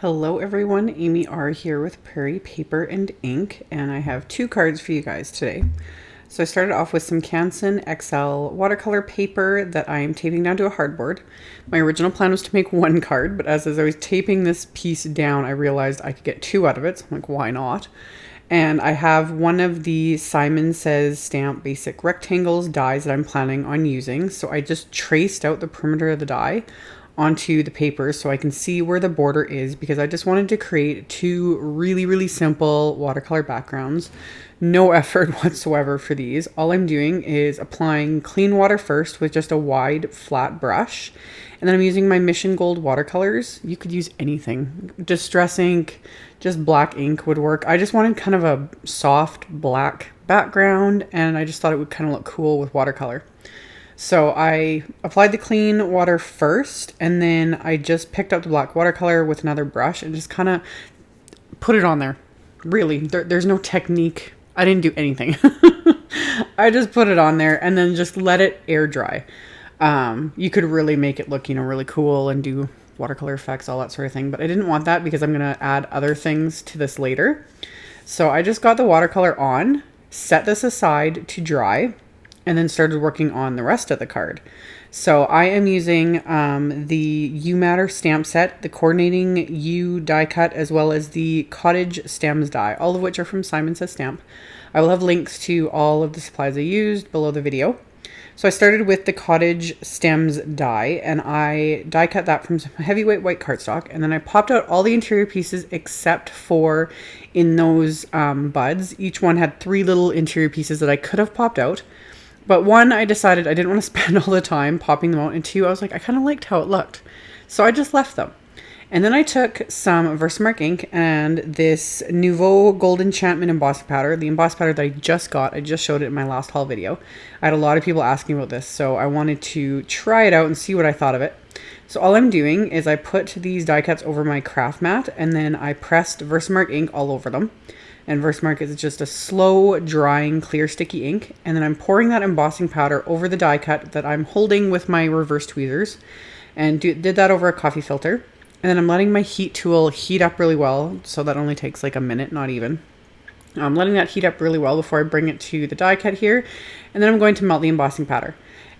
Hello everyone, AmyR here with Prairie Paper and Ink, and I have two cards for you guys today. So I started off with some Canson XL watercolor paper that I am taping down to a hardboard. My original plan was to make one card, but as I was taping this piece down, I realized I could get two out of it, so I'm like, why not? And I have one of the Simon Says Stamp Basic Rectangles dies that I'm planning on using, so I just traced out the perimeter of the die onto the paper so I can see where the border is, because I just wanted to create two really simple watercolor backgrounds. No effort whatsoever for these. All I'm doing is applying clean water first with just a wide flat brush, and then I'm using my Mission Gold watercolors. You could use anything. Distress ink, just black ink would work. I just wanted kind of a soft black background, and I just thought it would kind of look cool with watercolor. So I applied the clean water first, and then I just picked up the black watercolor with another brush and just kind of put it on there. Really, there's no technique. I didn't do anything. I just put it on there and then just let it air dry. You could really make it look, really cool and do watercolor effects, all that sort of thing. But I didn't want that because I'm going to add other things to this later. So I just got the watercolor on, set this aside to dry, and then started working on the rest of the card. So I am using the U Matter stamp set, the coordinating U die cut, as well as the Cottage Stems die, all of which are from Simon Says Stamp. I will have links to all of the supplies I used below the video. So I started with the Cottage Stems die, and I die cut that from some heavyweight white cardstock, and then I popped out all the interior pieces except for in those buds. Each one had 3 little interior pieces that I could have popped out. But one, I decided I didn't want to spend all the time popping them out. And 2, I was like, I kind of liked how it looked. So I just left them. And then I took some Versamark ink and this Nouveau Gold Enchantment embossing powder. The embossing powder that I just got. I just showed it in my last haul video. I had a lot of people asking about this, so I wanted to try it out and see what I thought of it. So all I'm doing is I put these die cuts over my craft mat, and then I pressed Versamark ink all over them. And Versamark is just a slow drying clear sticky ink. And then I'm pouring that embossing powder over the die cut that I'm holding with my reverse tweezers, and did that over a coffee filter. And then I'm letting my heat tool heat up really well. So that only takes like a minute, not even. I'm letting that heat up really well before I bring it to the die cut here. And then I'm going to melt the embossing powder.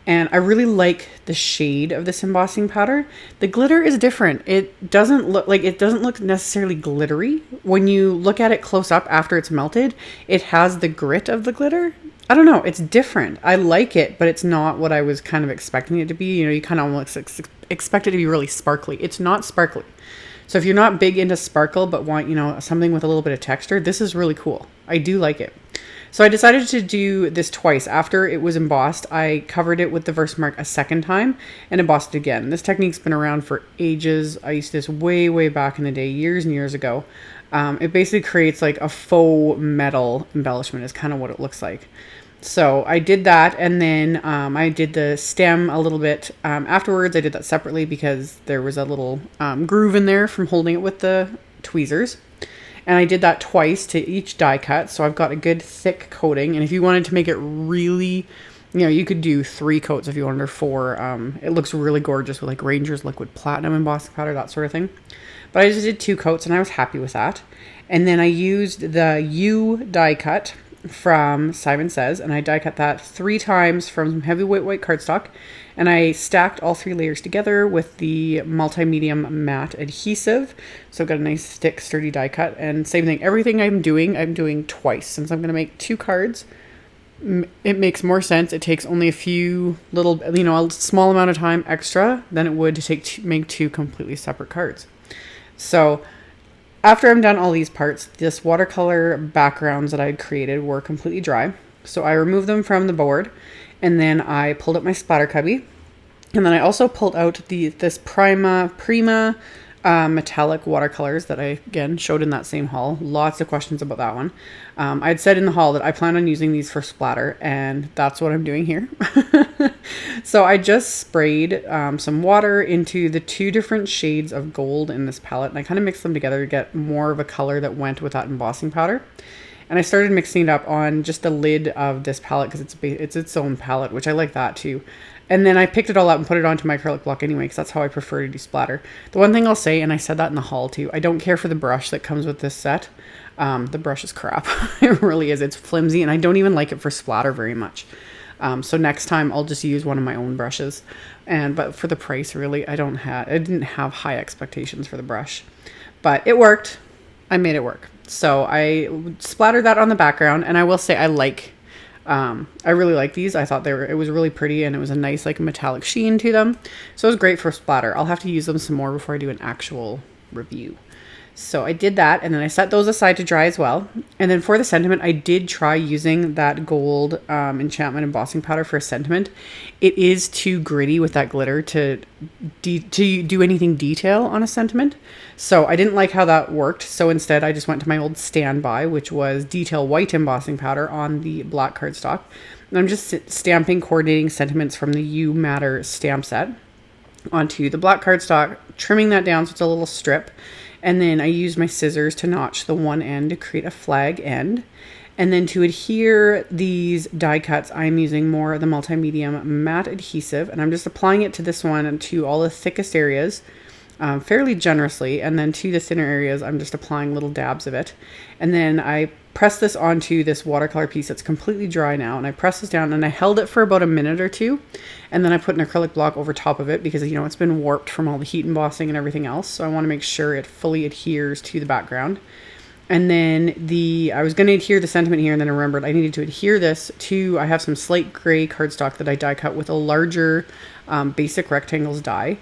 And I really like the shade of this embossing powder. The glitter is different. It doesn't look necessarily glittery. When you look at it close up after it's melted, it has the grit of the glitter. I don't know, it's different. I like it, but it's not what I was kind of expecting it to be. You kind of almost expect it to be really sparkly. It's not sparkly. So if you're not big into sparkle but want, something with a little bit of texture, this is really cool. I do like it. So I decided to do this twice. After it was embossed, I covered it with the Versamark a second time and embossed it again. This technique's been around for ages. I used this way back in the day, years and years ago. It basically creates like a faux metal embellishment is kind of what it looks like. So I did that, and then I did the stem a little bit afterwards. I did that separately because there was a little groove in there from holding it with the tweezers. And I did that twice to each die cut, so I've got a good thick coating. And if you wanted to make it really, you could do 3 coats if you wanted, or 4. It looks really gorgeous with like Ranger's Liquid Platinum embossing powder, that sort of thing. But I just did 2 coats, and I was happy with that. And then I used the U die cut from Simon Says, and I die cut that 3 times from some heavyweight white cardstock, and I stacked all 3 layers together with the multi-medium matte adhesive, so I've got a nice thick sturdy die cut. And same thing, everything I'm doing twice. Since I'm going to make 2 cards, it makes more sense. It takes only a few little, a small amount of time extra than it would to make 2 completely separate cards. So after I'm done all these parts, this watercolor backgrounds that I had created were completely dry. So I removed them from the board, and then I pulled up my splatter cubby. And then I also pulled out this Prima metallic watercolors that I, again, showed in that same haul. Lots of questions about that one. I had said in the haul that I plan on using these for splatter, and that's what I'm doing here. So I just sprayed some water into the 2 different shades of gold in this palette, and I kind of mixed them together to get more of a color that went with that embossing powder. And I started mixing it up on just the lid of this palette because it's its own palette, which I like that too. And then I picked it all up and put it onto my acrylic block anyway, because that's how I prefer to do splatter. The one thing I'll say, and I said that in the haul too, I don't care for the brush that comes with this set. The brush is crap. It really is. It's flimsy, and I don't even like it for splatter very much. So next time I'll just use one of my own brushes. But for the price, really, I didn't have high expectations for the brush, but it worked. I made it work. So I splattered that on the background, and I will say I really like these. I thought it was really pretty, and it was a nice like metallic sheen to them. So it was great for splatter. I'll have to use them some more before I do an actual review. So I did that, and then I set those aside to dry as well. And then for the sentiment, I did try using that gold enchantment embossing powder for a sentiment. It is too gritty with that glitter to do anything detail on a sentiment. So I didn't like how that worked. So instead, I just went to my old standby, which was detail white embossing powder on the black cardstock. And I'm just stamping coordinating sentiments from the You Matter stamp set onto the black cardstock, trimming that down so it's a little strip. And then I used my scissors to notch the one end to create a flag end. And then to adhere these die cuts, I'm using more of the multi-medium matte adhesive. And I'm just applying it to this one and to all the thickest areas fairly generously. And then to the thinner areas, I'm just applying little dabs of it. And then I press this onto this watercolor piece that's completely dry now. And I press this down, and I held it for about a minute or two. And then I put an acrylic block over top of it because, you know, it's been warped from all the heat embossing and everything else. So I want to make sure it fully adheres to the background. And then I was going to adhere the sentiment here, and then I remembered I needed to adhere this to, I have some slate gray cardstock that I die cut with a larger basic rectangles die.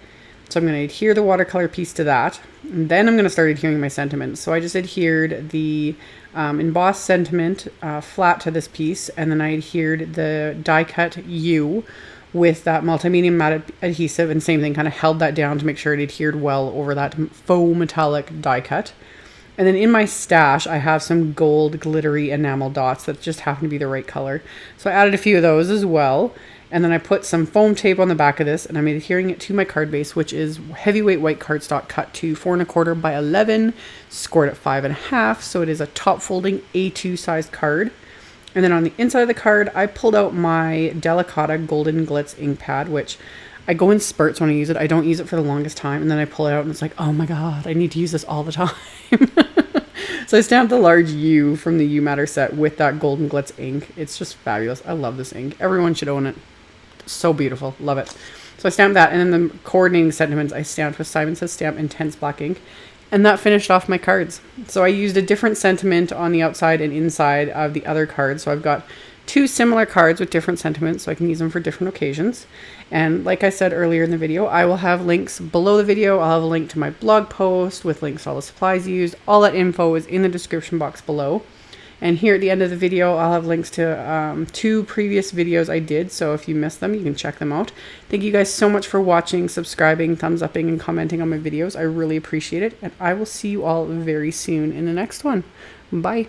So I'm going to adhere the watercolor piece to that. And then I'm going to start adhering my sentiment. So I just adhered the embossed sentiment flat to this piece. And then I adhered the die cut U with that multi-medium matte adhesive. And same thing, kind of held that down to make sure it adhered well over that faux metallic die cut. And then in my stash, I have some gold glittery enamel dots that just happen to be the right color. So I added a few of those as well. And then I put some foam tape on the back of this, and I'm adhering it to my card base, which is heavyweight white cardstock cut to 4 1/4 by 11, scored at 5 1/2. So it is a top folding A2 sized card. And then on the inside of the card, I pulled out my Delicata Golden Glitz ink pad, which I go in spurts when I use it. I don't use it for the longest time. And then I pull it out and it's like, oh my God, I need to use this all the time. So I stamped the large U from the You Matter set with that Golden Glitz ink. It's just fabulous. I love this ink. Everyone should own it. So beautiful. Love it. So I stamped that. And then the coordinating sentiments I stamped with Simon Says Stamp Intense Black ink. And that finished off my cards. So I used a different sentiment on the outside and inside of the other cards. So I've got 2 similar cards with different sentiments, so I can use them for different occasions. And like I said earlier in the video, I will have links below the video. I'll have a link to my blog post with links to all the supplies used. All that info is in the description box below. And here at the end of the video, I'll have links to 2 previous videos I did. So if you missed them, you can check them out. Thank you guys so much for watching, subscribing, thumbs upping, and commenting on my videos. I really appreciate it. And I will see you all very soon in the next one. Bye.